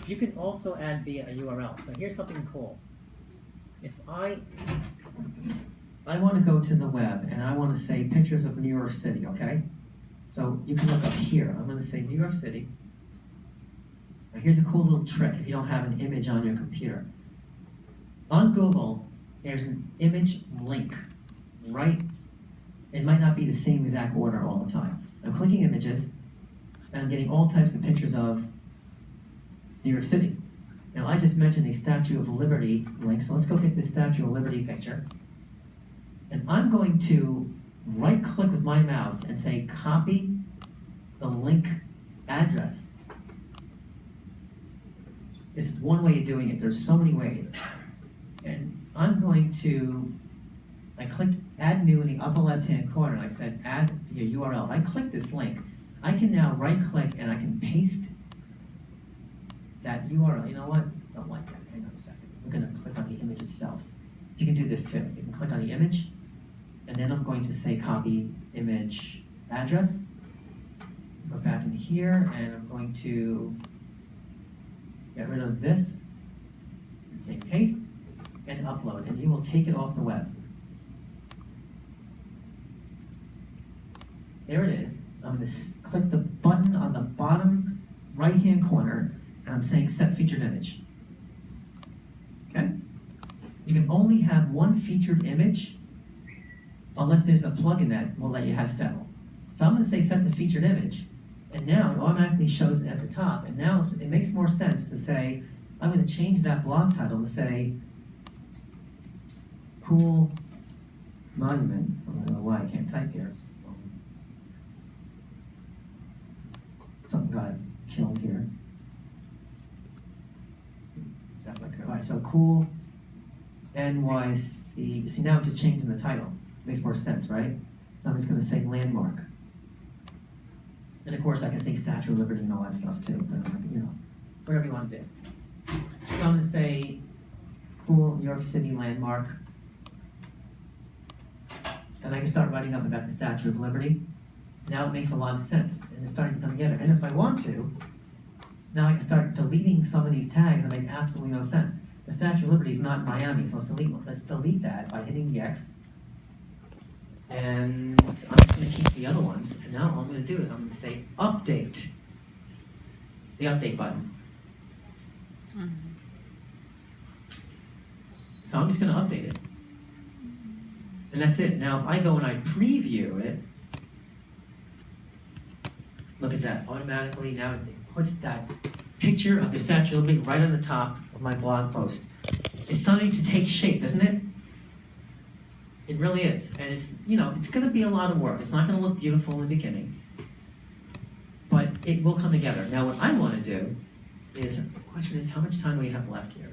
You can also add via a URL. So here's something cool. If I want to go to the web and I want to say pictures of New York City, okay? So you can look up here. I'm going to say New York City. Now here's a cool little trick if you don't have an image on your computer. On Google, there's an image link, right? It might not be the same exact order all the time. I'm clicking images, and I'm getting all types of pictures of New York City. Now, I just mentioned the Statue of Liberty link, so let's go get this Statue of Liberty picture. And I'm going to right-click with my mouse and say, copy the link address. This is one way of doing it. There's so many ways. And I'm going to, I clicked add new in the upper left-hand corner, and I said add your URL. I click this link. I can now right-click and I can paste that URL. You know what? Don't like that. Hang on a second. I'm going to click on the image itself. You can do this too. You can click on the image, and then I'm going to say copy image address. Go back in here, and I'm going to get rid of this, and say paste, and upload, and you will take it off the web. There it is. I'm going to click the button on the bottom right-hand corner, and I'm saying set featured image. Okay? You can only have one featured image unless there's a plugin that will let you have several. So I'm going to say set the featured image, and now it automatically shows it at the top. And now it makes more sense to say, I'm going to change that blog title to say, Cool Monument. I don't know why I can't type here. Something got killed here. Is that like, all right, so Cool NYC. See, now I'm just changing the title. Makes more sense, right? So I'm just going to say landmark. And of course, I can say Statue of Liberty and all that stuff too. But you know, whatever you want to do. So I'm going to say Cool New York City landmark. And I can start writing up about the Statue of Liberty. Now it makes a lot of sense, and it's starting to come together. And if I want to, now I can start deleting some of these tags that make absolutely no sense. The Statue of Liberty is not in Miami, so let's delete that by hitting the X. And I'm just going to keep the other ones. And now all I'm going to do is I'm going to say update. The update button. Mm-hmm. So I'm just going to update it. And that's it. Now if I go and I preview it, look at that. Automatically now it puts that picture of the Statue of Liberty right on the top of my blog post. It's starting to take shape, isn't it? It really is. And it's, you know, it's going to be a lot of work. It's not going to look beautiful in the beginning, but it will come together. Now what I want to do is, the question is, how much time do we have left here?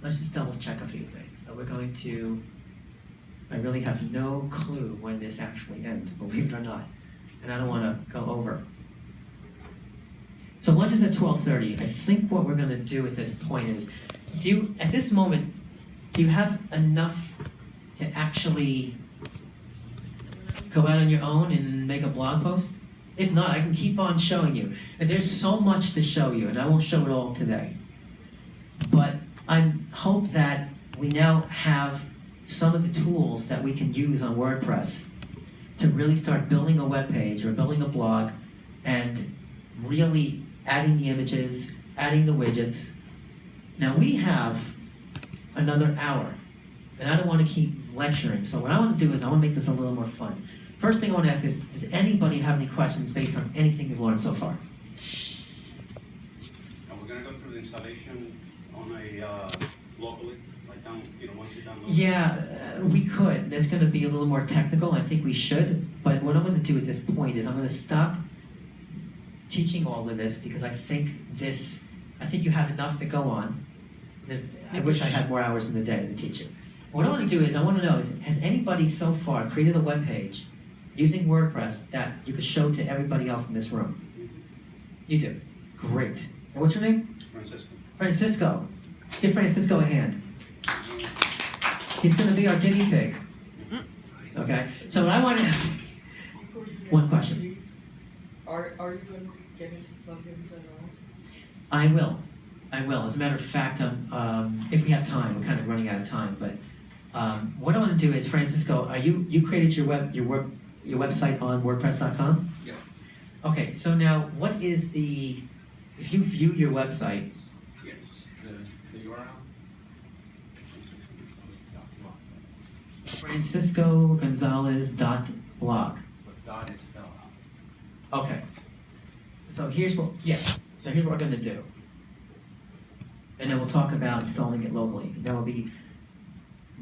Let's just double check a few things. So we're going to, I really have no clue when this actually ends, believe it or not. And I don't want to go over. So lunch is at 12:30. I think what we're going to do at this point is, at this moment, do you have enough to actually go out on your own and make a blog post? If not, I can keep on showing you. And there's so much to show you, and I won't show it all today. But I hope that we now have some of the tools that we can use on WordPress to really start building a web page or building a blog and really adding the images, adding the widgets. Now we have another hour, and I don't want to keep lecturing. So what I want to do is I want to make this a little more fun. First thing I want to ask is, does anybody have any questions based on anything you've learned so far? We're going to go through the installation on a locally, like down, once you download. Yeah, we could. It's going to be a little more technical. I think we should. But what I'm going to do at this point is I'm going to stop teaching all of this because I think you have enough to go on. I wish I had more hours in the day to teach it. What I want to do is I want to know, has anybody so far created a web page using WordPress that you could show to everybody else in this room? You do. Great. And what's your name? Francisco. Francisco. Give Francisco a hand. He's going to be our guinea pig. Okay? So what I want to... One question. Are you going to get into plugins at all? I will. As a matter of fact, if we have time, we're kind of running out of time, but what I want to do is, Francisco, you created your website on WordPress.com? Yeah. Okay, so now what is if you view your website, Yes, the URL. franciscogonzalez.blog. But dot is spelled out. Okay. So here's what we're going to do. And then we'll talk about installing it locally.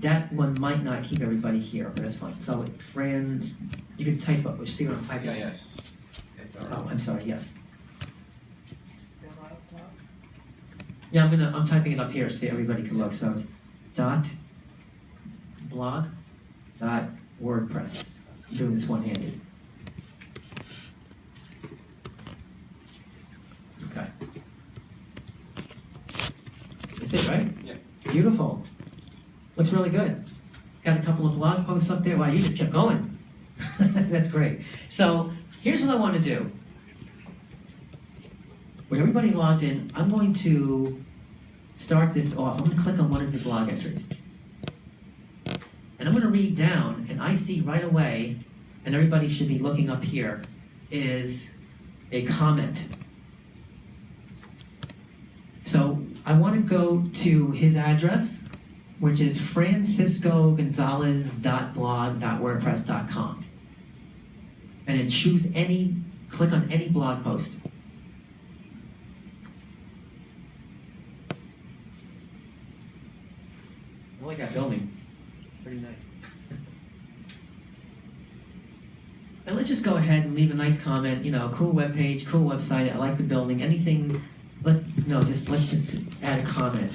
That one might not keep everybody here, but that's fine. So Franz, you can type up, see what I'm typing? Yes. Oh, I'm sorry, yes. Yeah, I'm typing it up here so everybody can look. So it's .blog.wordpress. I'm doing this one-handed. Okay. That's it, right? Yeah. Beautiful. Looks really good. Got a couple of blog posts up there. Wow, you just kept going. That's great. So here's what I want to do. When everybody logged in, I'm going to start this off. I'm going to click on one of your blog entries. And I'm going to read down, and I see right away, and everybody should be looking up here, is a comment. So I want to go to his address, which is franciscogonzalez.blog.wordpress.com. And then click on any blog post. I like that building. Pretty nice. And let's just go ahead and leave a nice comment, cool webpage, cool website, I like the building, anything, let's just add a comment.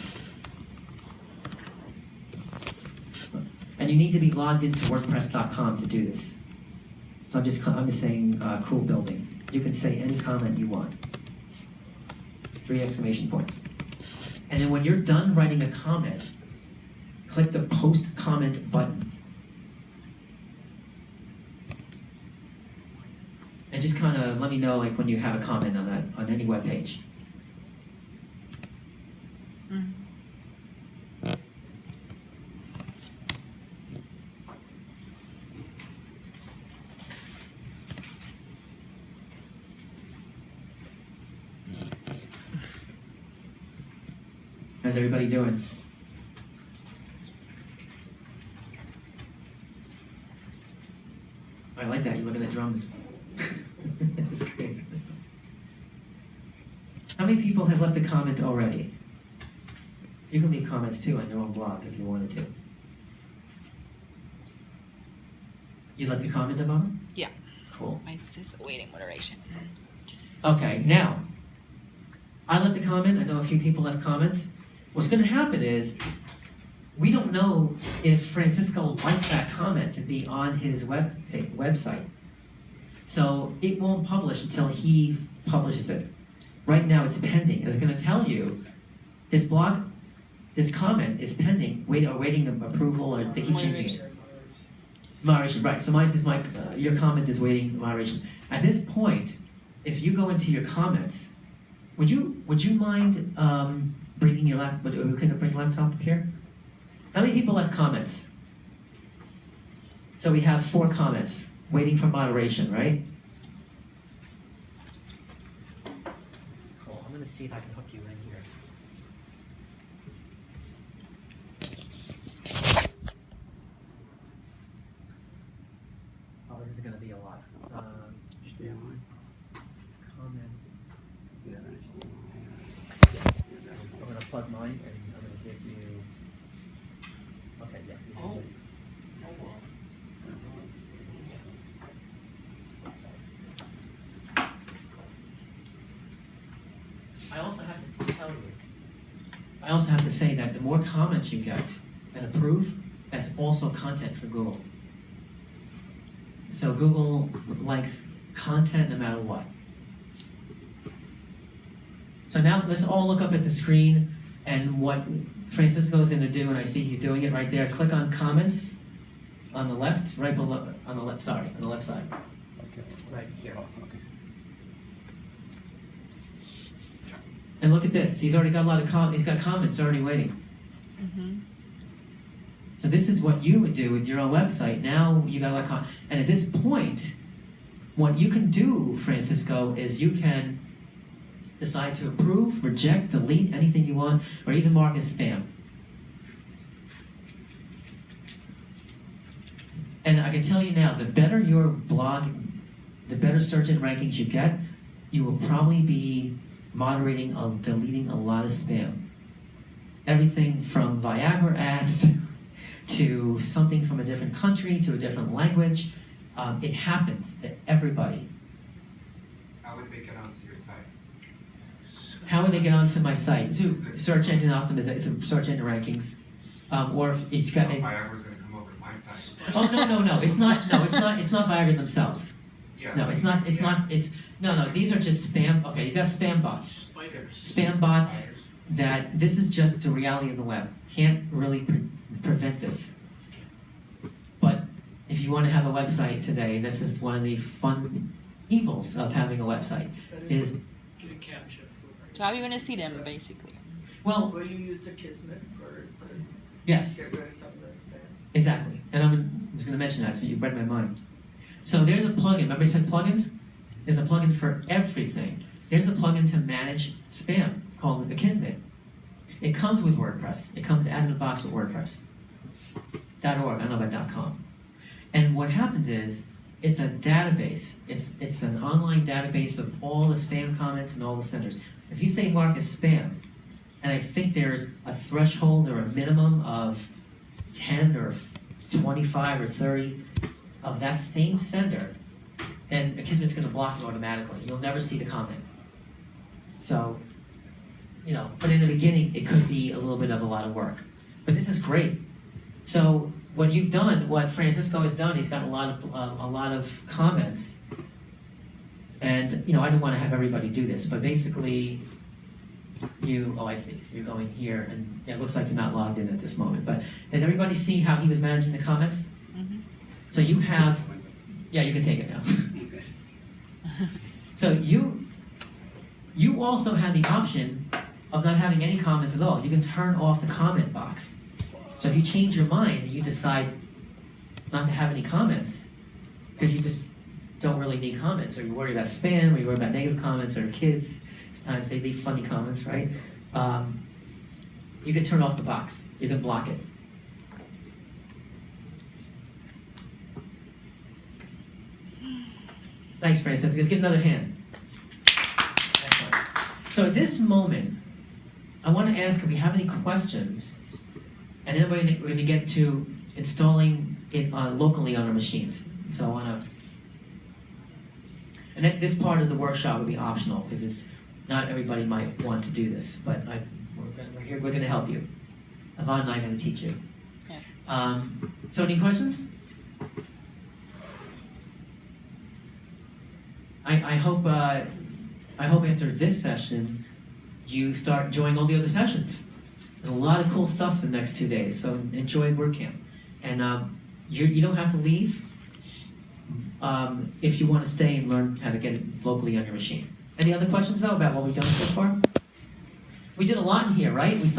And you need to be logged into WordPress.com to do this. So I'm just saying cool building. You can say any comment you want. 3 exclamation points. And then when you're done writing a comment, click the post comment button. And just kind of let me know when you have a comment on any web page. How's everybody doing? I like that. You're looking at drums. That's great. How many people have left a comment already? You can leave comments too on your own blog if you wanted to. You left a comment about them? Yeah. Cool. Mine says awaiting moderation. Okay, now, I left a comment. I know a few people left comments. What's going to happen is, we don't know if Francisco likes that comment to be on his website. So it won't publish until he publishes it. Right now it's pending. It's going to tell you this comment is pending, awaiting approval, or they keep changing it. Moderation, right. So mine says, Mike, your comment is waiting moderation. At this point, if you go into your comments, would you mind bringing your laptop? Can I bring your laptop up here? How many people left comments? So we have 4 comments waiting for moderation, right? Cool. I'm going to see if I can hook you in here. Oh, this is going to be a lot. Stay on. Comments. Yeah, that's the one. I'm going to plug mine and I'm going to give you. Okay, yeah. You can just... I also have to say that the more comments you get and approve, that's also content for Google. So Google likes content no matter what. So now let's all look up at the screen, and what Francisco is going to do, and I see he's doing it right there. Click on comments on the left, right below, on the left side. Okay. Right here. Oh, okay. And look at this. He's already got a lot of he's got comments already waiting. Mm-hmm. So this is what you would do with your own website. Now you got a lot of comments. And at this point, what you can do, Francisco, is you can decide to approve, reject, delete anything you want, or even mark as spam. And I can tell you now, the better your blog, the better search engine rankings you get, you will probably be moderating or deleting a lot of spam. Everything from Viagra ads to something from a different country to a different language. It happens to everybody. How would they get onto your site? How would they get onto my site? Through search engine optimization, through search engine rankings, or if it's got. Viagra's going to come over to my site. Oh no! It's not. No, it's not. It's not Viagra themselves. Yeah. No, it's not. It's Yeah. not. It's no. These are just spam. Okay, you got spam bots. Spiders. Spam bots. Spiders. That this is just the reality of the web. Can't really prevent this. But if you want to have a website today, this is one of the fun evils of having a website. Is Get a capture for So how are you gonna see them, basically? well, Will you use the Kismet to yes. get rid of some of those things? Exactly, and I was going to mention that, so you read my mind. So there's a plugin. Remember I said plugins? There's a plugin for everything. There's a plugin to manage spam called the Kismet. It comes with WordPress. It comes out of the box with WordPress. .org, I don't know about .com. And what happens is, it's a database. It's an online database of all the spam comments and all the senders. If you say mark as spam, and I think there's a threshold or a minimum of 10 or 25 or 30 of that same sender, then Akismet's going to block it automatically. You'll never see the comment. So, but in the beginning, it could be a little bit of a lot of work. But this is great. So what you've done, what Francisco has done, he's got a lot of comments. And, I don't want to have everybody do this, but basically, I see. So you're going here, and it looks like you're not logged in at this moment. But did everybody see how he was managing the comments? Mm-hmm. So you have, yeah, you can take it now. Okay. So you also have the option of not having any comments at all. You can turn off the comment box. So if you change your mind and you decide not to have any comments, because you just don't really need comments, or you worry about spam, or you worry about negative comments, or kids, sometimes they leave funny comments, right? You can turn off the box. You can block it. Thanks, Francis. Let's get another hand. Excellent. So at this moment, I want to ask if we have any questions, and then we're going to get to installing it locally on our machines. So I want to, and this part of the workshop will be optional because not everybody might want to do this, but we're here. We're going to help you. Yvonne and I are going to teach you. Yeah. So any questions? I hope after this session you start enjoying all the other sessions. There's a lot of cool stuff the next 2 days, so enjoy WordCamp. And you don't have to leave if you want to stay and learn how to get it locally on your machine. Any other questions though about what we've done so far? We did a lot in here, right?